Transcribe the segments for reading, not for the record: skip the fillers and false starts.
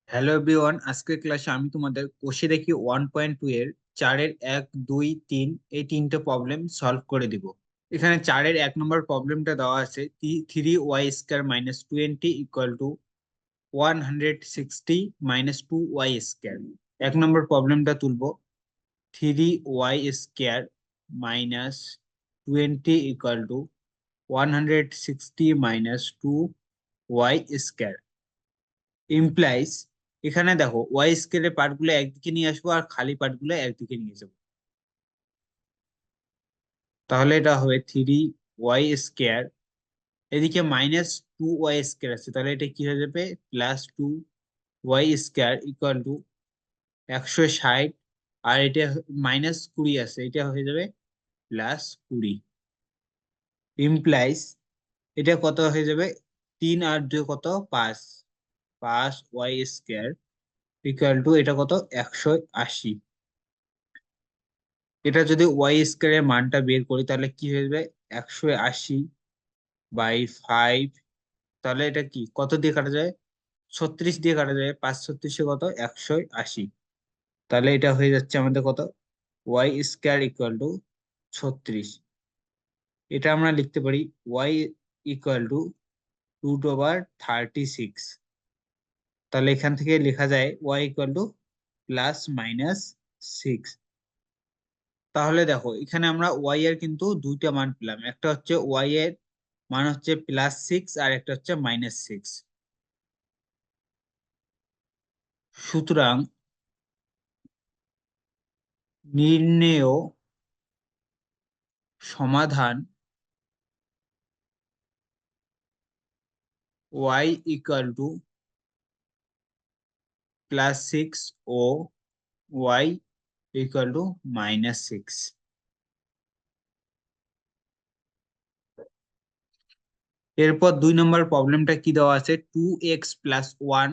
Hello everyone, আজকের ক্লাসে আমি তোমাদের কোষে দেখি 1.2 এর 4-এর 1, 2, 3 এই তিনটে প্রবলেম সলভ করে দিব। এখানে 4-এর 1 নম্বর প্রবলেমটা দেওয়া আছে 3y² - 20 = 160 - 2y²। 1 নম্বর প্রবলেমটা তুলবো। 3y² - 20 = 160 - 2y²। ইমপ্লাইজ, এখানে দেখো ওয়াই স্কেলের পার্টগুলো একদিকে নিয়ে আসবো আর খালি পার্টগুলো একদিকে নিয়ে যাবো। তাহলে এটা হবে 3y²। এদিকে -2y² আছে, তাহলে এটা কি হয়ে যাবে +2y² = 160। আর এটা -20 আছে, এটা হয়ে যাবে +20। ইমপ্লাইজ এটা কত হয়ে যাবে, 3 আর 2 কত, 5। 5y² = এটা কত, 180। এটা যদি y² এর মানটা বের করি তাহলে কি হয়ে যাবে, 180/5। তাহলে এটা কি কত দিয়ে কাটা যায়, 36 দিয়ে কাটা যায়। 5×36 কত, 180। তাহলে এটা হয়ে যাচ্ছে আমাদের কত, y² = 36। এটা আমরা লিখতে পারি y = √36। তাহলে এখান থেকে লেখা যায় y = +-6। তাহলে দেখো এখানে আমরা y এর কিন্তু দুইটা মান পেলাম, একটা হচ্ছে y এর মান হচ্ছে +6 আর একটা হচ্ছে -6। সুতরাং নির্ণেয় সমাধান y = +6 ও y = -6। এরপর 2 নম্বর প্রবলেমটা কি দেওয়া আছে, 2x + 1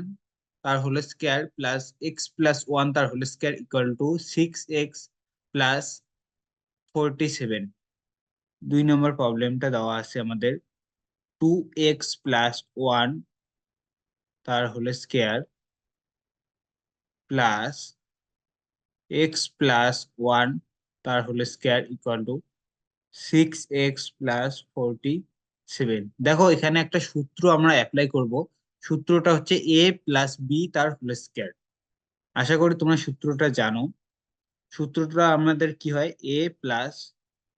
তার হোল স্কয়ার + x + 1 তার হোল স্কয়ার = 6x + 47। 2 নম্বর প্রবলেমটা দেওয়া আছে আমাদের 2x + 1 তার হোল স্কয়ার +x + 1 তার হোল স্কয়ার = 6x + 47। দেখো এখানে একটা সূত্র আমরা অ্যাপ্লাই করব। সূত্রটা হচ্ছে a + b তার হোল স্কয়ার। আশা করি তোমরা সূত্রটা জানো। সূত্রটা আমাদের কি হয়, a +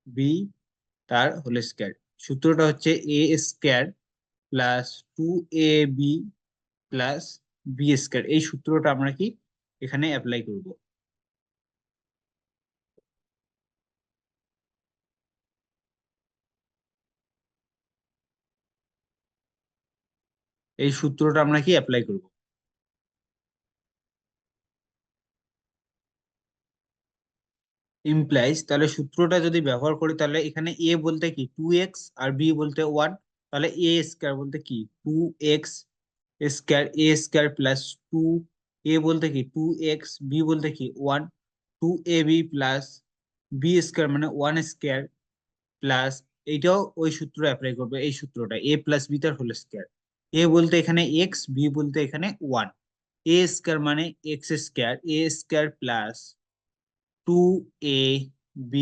b তার হোল স্কয়ার। সূত্রটা হচ্ছে a² + 2ab + b²। এই সূত্রটা আমরা কি এখানে অ্যাপ্লাই করব। এই সূত্রটা আমরা কি অ্যাপ্লাই করব। ইমপ্লাইজ, তাহলে সূত্রটা যদি ব্যবহার করি তাহলে এখানে এ বলতে কি 2x আর বি বলতে 1। তাহলে a² বলতে কি 2x² a² + 2 এ বলতে কি 2x, বি বলতে কি 1 2ab + b² মানে 1² প্লাস এইটাও ওই সূত্র অ্যাপ্লাই করবে। এই সূত্রটা a + b তার হোল স্কয়ার। এ বলতে এখানে x, বি বলতে এখানে 1। a² মানে x² a² + 2ab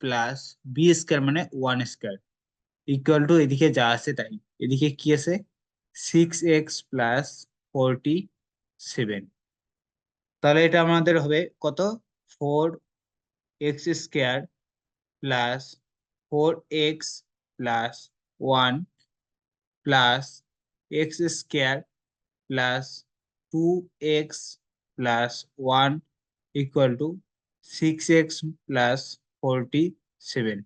+ b² মানে 1² = এদিকে যা আছে তাই, এদিকে কি আছে 6x + 47। তাহলে এটা আমাদের হবে কত, 4x² + 4x + 1 + x² + 2x + 1 = 6x + 47।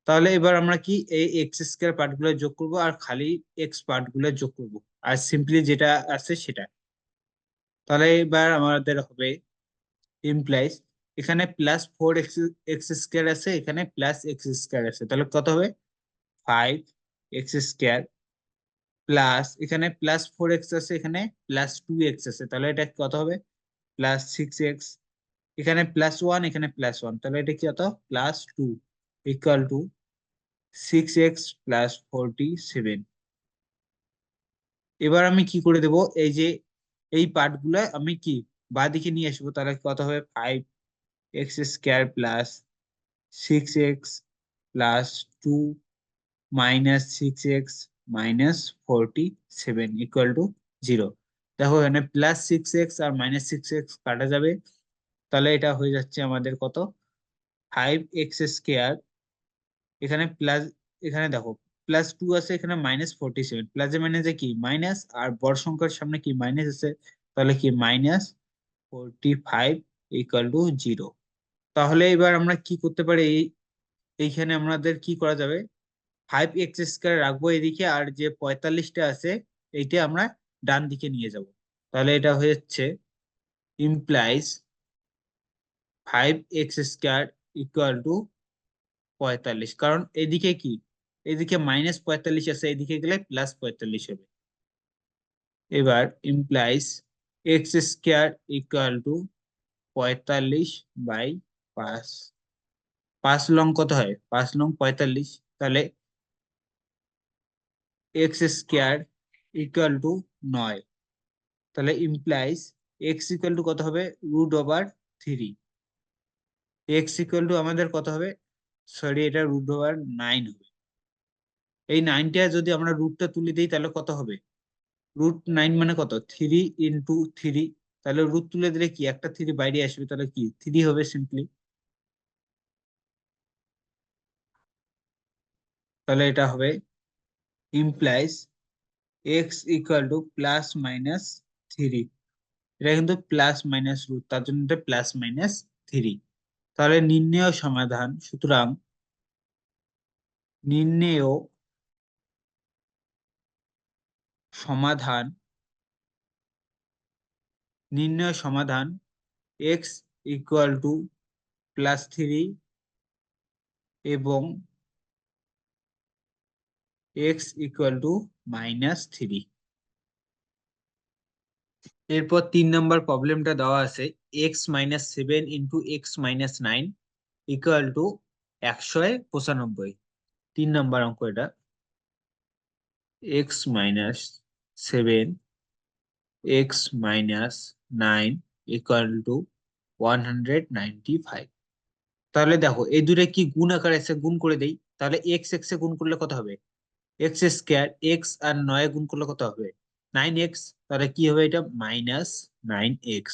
তাহলে এবার আমরা কি এই x² পার্টগুলো যোগ করব আর খালি x পার্টগুলো যোগ করব, আর সিম্পলি যেটা আছে সেটা। তাহলে এবার আমাদের হবে ইমপ্লাইজ, এখানে +4x² আছে, এখানে +x² আছে, তাহলে কত হবে 5x² প্লাস এখানে +4x আছে, এখানে +2x আছে, তাহলে এটা কত হবে +6x। এখানে +1 এখানে +1, তাহলে এটা কি কত +2 = 6x + 47। এবার আমি কি করে দেব, এই যে এই পার্ট গুলো আমি কি বাঁ দিকে নিয়ে আসবো, তাহলে কত হবে 5x² plus 6x plus 2 minus 6x minus 47 equal to 0। দেখো এখানে প্লাস 6x আর মাইনাস 6x কাটা যাবে, তাহলে এটা হয়ে যাচ্ছে আমাদের কত 5x²। এখানে প্লাস, এখানে দেখো প্লাস 2 আছে, এখানে মাইনাস 47, প্লাসে মাইনাসে কি মাইনাস, আর বড় সংখ্যার সামনে কি মাইনাস আছে, তাহলে কি মাইনাস 45 ইকুয়াল টু 0। তাহলে এবার আমরা কি করতে পারি, এইখানে আমাদের কি করা যাবে, 5x² রাখবো এদিকে, আর যে 45টা আছে এইটা আমরা ডান দিকে নিয়ে যাব। তাহলে এটা হয়ে যাচ্ছে ইমপ্লাইজ 5x² ইকুয়াল টু 45, কারণ এদিকে কি, এদিকে মাইনাস 45 আছে, এদিকে গেলে প্লাস 45 হবে। এবার implies x² equal to 45/5। 5 long কত হয়, 5 লং 45, তাহলে x² ইকুয়াল টু 9। তাহলে ইমপ্লাইজ x ইকুয়াল টু কত হবে √3। x ইকুয়াল টু আমাদের কত হবে, সরি এটা √9 হবে। এই 9টা যদি আমরা রুটটা তুলে দিই তাহলে কত হবে, √9 মানে কত 3 × 3, তাহলে রুট তুলে দিলে কি একটা 3 বাইরে আসবে, তাহলে কি 3 হবে সিম্পলি। তাহলে এটা হবে implies x equal to plus minus 3। এটা কিন্তু প্লাস মাইনাস রুট, তার জন্য এটা প্লাস মাইনাস 3। তাহলে নির্ণেয় সমাধান, সুতরাং নির্ণেয় সমাধান, নির্ণয় সমাধান x ইকুয়াল টু +3 এবং x ইকুয়াল টু -3। এরপর 3 নম্বর প্রবলেমটা দেওয়া আছে x-7 into x-9 equal to 195। 3 নম্বর অঙ্ক এটা, x-7 x-9 ইকুয়াল টু 195। তাহলে দেখো এই দুটো কি গুণ আকারে আছে, গুণ করে দেই, তাহলে এক্স এক্স এ গুণ করলে কত হবে, x² এক্স আর 9 গুণ করলে কত হবে 9x। তাহলে কি হবে এটা -9x।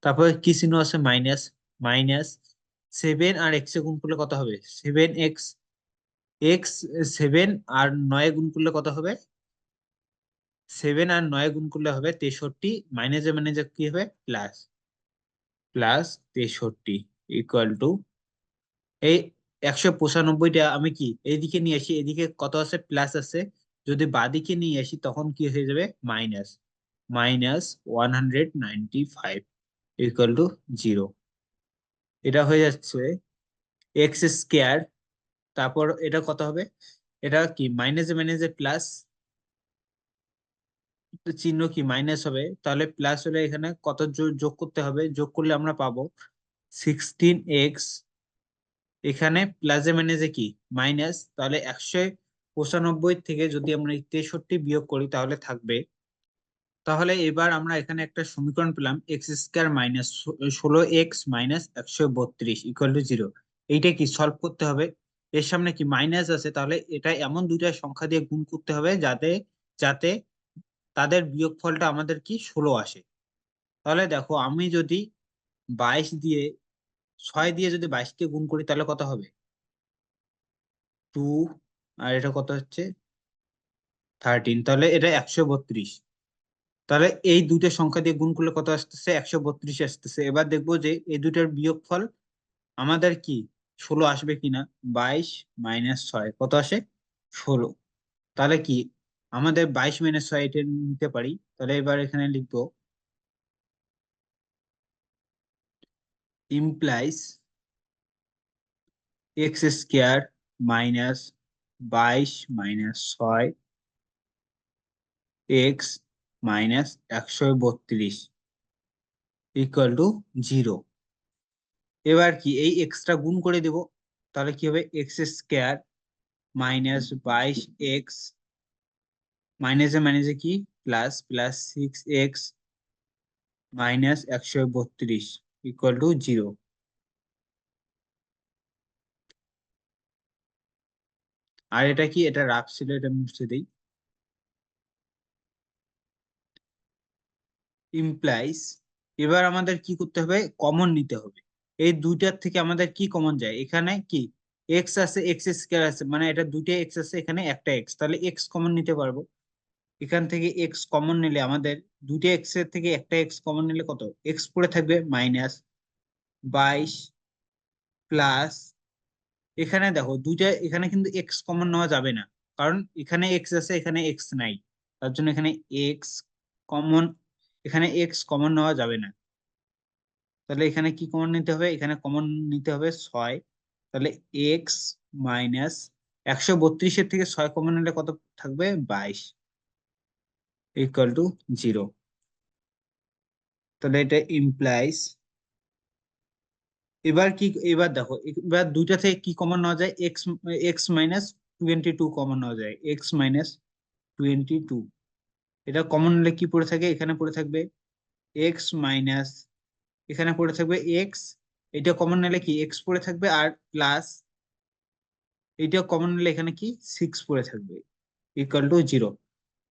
তারপরে কি চিহ্ন আছে মাইনাস, মাইনাস 7 আর x এ গুণ করলে কত হবে 7x। এক্স 7 আর 9 গুণ করলে কত হবে, 7 আর 9 গুণ করলে হবে 63, মাইনাসে মাইনাসে কি হবে প্লাস, প্লাস 63 ইকুয়াল টু এই 195টা আমি কি এইদিকে নিয়ে আসি, এদিকে কত আছে প্লাস আছে, যদি বাদিকে নিয়ে আসি তখন কি হয়ে যাবে মাইনাস, -195 ইকুয়াল টু 0। এটা হয়ে যাচ্ছে x²। তারপর এটা কত হবে, এটা কি মাইনাসে মাইনাসে প্লাস, চিহ্ন কি মাইনাস হবে, তাহলে প্লাস হলে এখানে কত যোগ করতে হবে, যোগ করলে আমরা পাবো 16x, এখানে প্লাসে মাইনাসে কি মাইনাস, তাহলে 195 থেকে যদি আমরা এই 63 বিয়োগ করি তাহলে থাকবে। তাহলে এবার আমরা এখানে একটা সমীকরণ পেলাম x² minus 16x minus 132 equal to 0। এইটা কি সলভ করতে হবে, এর সামনে কি মাইনাস আছে, তাহলে এটা এমন দুইটা সংখ্যা দিয়ে গুণ করতে হবে যাতে যাতে তাদের বিয়োগফলটা আমাদের কি 16 আসে। তাহলে দেখো আমি যদি 22 দিয়ে 6 দিয়ে যদি 22 কে গুণ করি তাহলে কত হবে 2, আর এটা কত হচ্ছে 13, তাহলে এটা 132। তাহলে এই দুইটা সংখ্যা দিয়ে গুণ করলে কত আসতেছে 132 আসতেছে। এবার দেখবো যে এই দুইটার বিয়োগফল আমাদের কি 16 আসবে কিনা, 22 - 6 কত আসে 16। তাহলে কি আমাদের 22 - 6 এটা নিতে পারি। তাহলে এবার এখানে লিখবো implies x² -22 - 6 x -132 equal to 0। এবার কি এই এক্সট্রা গুণ করে দেব, তাহলে কি হবে x² -22x মাইনাসে মাইনাসে কি plus plus 6x -132 equal to 0। আর এটা কি, এটা রাফ ছিল, এটা মুছে দেই। ইমপ্লাইজ, এবার আমাদের কি করতে হবে, কমন নিতে হবে। এই দুইটার থেকে আমাদের কি কমন যায়, এখানে কি এক্স আছে, এক্স স্কয়ার আছে, মানে এটা দুইটা এক্স আছে, এখানে একটা এক্স, তাহলে এক্স কমন নিতে পারবো। এখান থেকে এক্স কমন নিলে আমাদের দুইটা এক্স এর থেকে একটা এক্স কমন নিলে কত, এক্স পড়ে থাকবে -22 প্লাস, এখানে দেখো দুইটা, এখানে কিন্তু এক্স কমন নেওয়া যাবে না, কারণ এখানে এক্স আছে, এখানে এক্স নাই, তার জন্য এখানে এক্স কমন, এখানে এক্স কমন নেওয়া যাবে না। তাহলে এখানে কি কমন নিতে হবে, এখানে কমন নিতে হবে 6। তাহলে এক্স -132 থেকে 6 কমন নিলে কত থাকবে, 22 ইকুয়াল টু 0। তাহলে এটা ইমপ্লাইজ, এবার কি, এবার দেখো, এবার দুইটা থেকে কি কমন নেওয়া যায়, এক্স, -22 কমন নেওয়া যায়, -22 এটা কমন নিলে কি পড়ে থাকে, এখানে পড়ে থাকবে এক্স মাইনাস, এখানে পড়ে থাকবে এক্স, এটা কমন নিলে কি এক্স পড়ে থাকবে, আর প্লাস এইটা কমন নিলে এখানে কি 6 পড়ে থাকবে ইকুয়াল টু 0।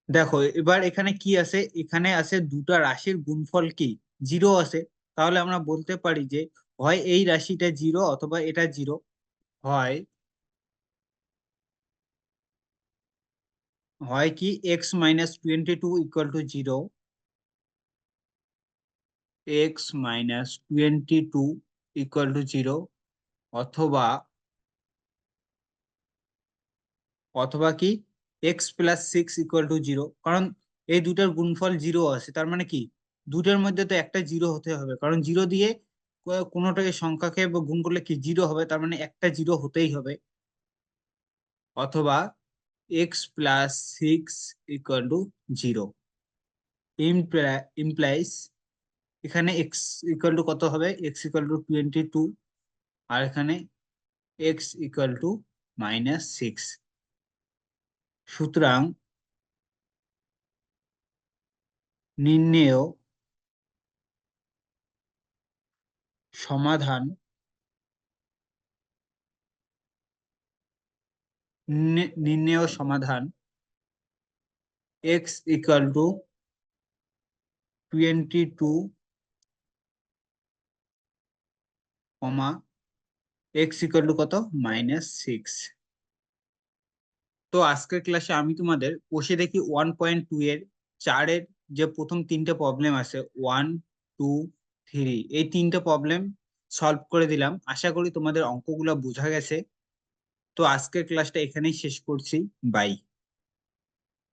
দেখো এবার এখানে কি আছে, এখানে আছে দুটা রাশির গুণফল কি 0 আছে, তাহলে আমরা বলতে পারি যে হয় এই রাশিটা 0 অথবা এটা 0, হয় হয় কি x-22 equal to 0, x-22 equal to 0, অথবা অথবা কি x+6 ইকুয়াল টু 0, কারণ এই দুটার গুণফল 0 আছে, তার মানে কি দুটার মধ্যে তো একটা 0 হতে হবে, কারণ 0 দিয়ে কোনোটাকে সংখ্যাকে গুণ করলে কি 0 হবে, তার মানে একটা 0 হতেই হবে, অথবা x+6 ইকুয়াল টু 0। ইমপ্লাইজ এখানে এক্স ইকুয়াল টু কত হবে, এক্স ইকুয়াল টু 22, আর এখানে এক্স ইকুয়াল টু -6। সুতরাং নির্ণেয় সমাধান, নির্ণেয় সমাধান x equal to 22, x equal to কত, -6। তো আজকের ক্লাসে আমি তোমাদের কষে দেখি 1.2 এর 4-এর যে প্রথম তিনটে প্রবলেম আছে, 1, 2, 3, এই তিনটে প্রবলেম সলভ করে দিলাম। আশা করি তোমাদের অঙ্কগুলো বোঝা গেছে। তো আজকের ক্লাসটা এখানেই শেষ করছি। বাই।